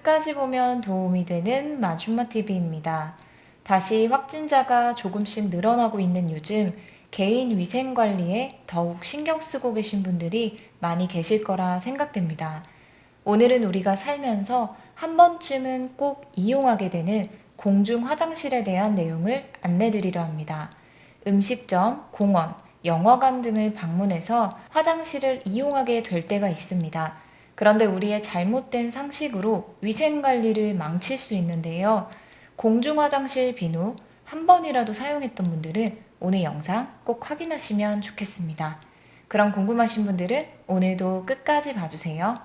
끝까지 보면 도움이 되는 마줌마TV입니다. 다시 확진자가 조금씩 늘어나고 있는 요즘 개인 위생 관리에 더욱 신경 쓰고 계신 분들이 많이 계실 거라 생각됩니다. 오늘은 우리가 살면서 한 번쯤은 꼭 이용하게 되는 공중 화장실에 대한 내용을 안내드리려 합니다. 음식점, 공원, 영화관 등을 방문해서 화장실을 이용하게 될 때가 있습니다. 그런데 우리의 잘못된 상식으로 위생관리를 망칠 수 있는데요. 공중화장실 비누 한 번이라도 사용했던 분들은 오늘 영상 꼭 확인하시면 좋겠습니다. 그럼 궁금하신 분들은 오늘도 끝까지 봐주세요.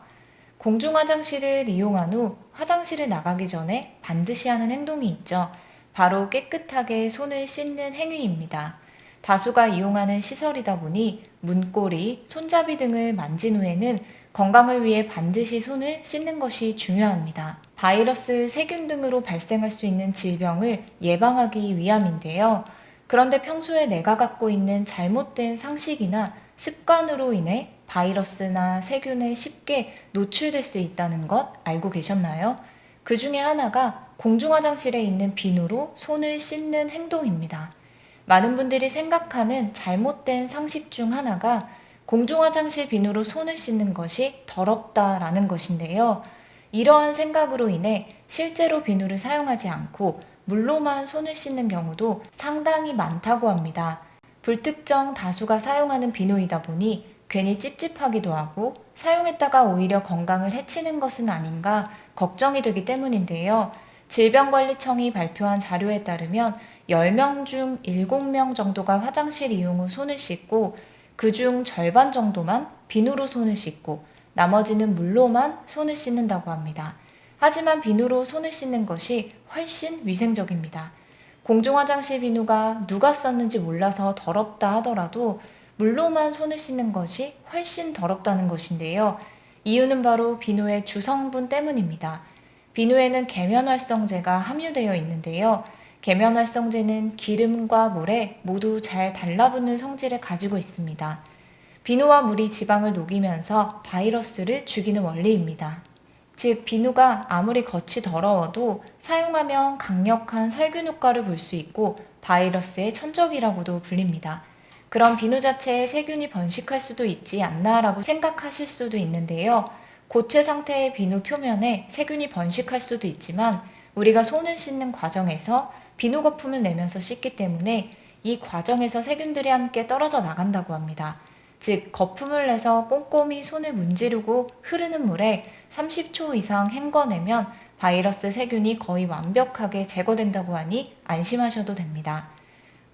공중화장실을 이용한 후 화장실을 나가기 전에 반드시 하는 행동이 있죠. 바로 깨끗하게 손을 씻는 행위입니다. 다수가 이용하는 시설이다 보니 문고리, 손잡이 등을 만진 후에는 건강을 위해 반드시 손을 씻는 것이 중요합니다. 바이러스, 세균 등으로 발생할 수 있는 질병을 예방하기 위함인데요. 그런데 평소에 내가 갖고 있는 잘못된 상식이나 습관으로 인해 바이러스나 세균에 쉽게 노출될 수 있다는 것 알고 계셨나요? 그 중에 하나가 공중화장실에 있는 비누로 손을 씻는 행동입니다. 많은 분들이 생각하는 잘못된 상식 중 하나가 공중화장실 비누로 손을 씻는 것이 더럽다라는 것인데요. 이러한 생각으로 인해 실제로 비누를 사용하지 않고 물로만 손을 씻는 경우도 상당히 많다고 합니다. 불특정 다수가 사용하는 비누이다 보니 괜히 찝찝하기도 하고 사용했다가 오히려 건강을 해치는 것은 아닌가 걱정이 되기 때문인데요. 질병관리청이 발표한 자료에 따르면 10명 중 7명 정도가 화장실 이용 후 손을 씻고 그중 절반 정도만 비누로 손을 씻고 나머지는 물로만 손을 씻는다고 합니다. 하지만 비누로 손을 씻는 것이 훨씬 위생적입니다. 공중화장실 비누가 누가 썼는지 몰라서 더럽다 하더라도 물로만 손을 씻는 것이 훨씬 더럽다는 것인데요. 이유는 바로 비누의 주성분 때문입니다. 비누에는 계면활성제가 함유되어 있는데요. 계면활성제는 기름과 물에 모두 잘 달라붙는 성질을 가지고 있습니다. 비누와 물이 지방을 녹이면서 바이러스를 죽이는 원리입니다. 즉, 비누가 아무리 겉이 더러워도 사용하면 강력한 살균 효과를 볼 수 있고 바이러스의 천적이라고도 불립니다. 그럼 비누 자체에 세균이 번식할 수도 있지 않나라고 생각하실 수도 있는데요. 고체 상태의 비누 표면에 세균이 번식할 수도 있지만 우리가 손을 씻는 과정에서 비누 거품을 내면서 씻기 때문에 이 과정에서 세균들이 함께 떨어져 나간다고 합니다. 즉, 거품을 내서 꼼꼼히 손을 문지르고 흐르는 물에 30초 이상 헹궈내면 바이러스 세균이 거의 완벽하게 제거된다고 하니 안심하셔도 됩니다.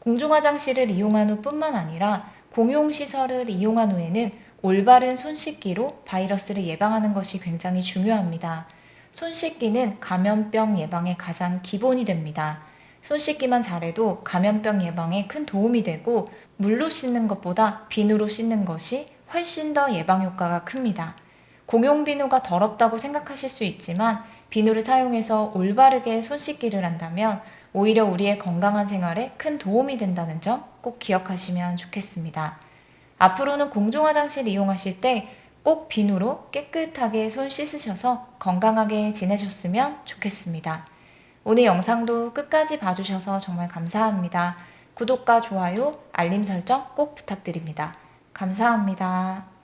공중화장실을 이용한 후뿐만 아니라 공용시설을 이용한 후에는 올바른 손 씻기로 바이러스를 예방하는 것이 굉장히 중요합니다. 손 씻기는 감염병 예방의 가장 기본이 됩니다. 손 씻기만 잘해도 감염병 예방에 큰 도움이 되고 물로 씻는 것보다 비누로 씻는 것이 훨씬 더 예방 효과가 큽니다. 공용 비누가 더럽다고 생각하실 수 있지만 비누를 사용해서 올바르게 손 씻기를 한다면 오히려 우리의 건강한 생활에 큰 도움이 된다는 점 꼭 기억하시면 좋겠습니다. 앞으로는 공중화장실 이용하실 때 꼭 비누로 깨끗하게 손 씻으셔서 건강하게 지내셨으면 좋겠습니다. 오늘 영상도 끝까지 봐주셔서 정말 감사합니다. 구독과 좋아요, 알림 설정 꼭 부탁드립니다. 감사합니다.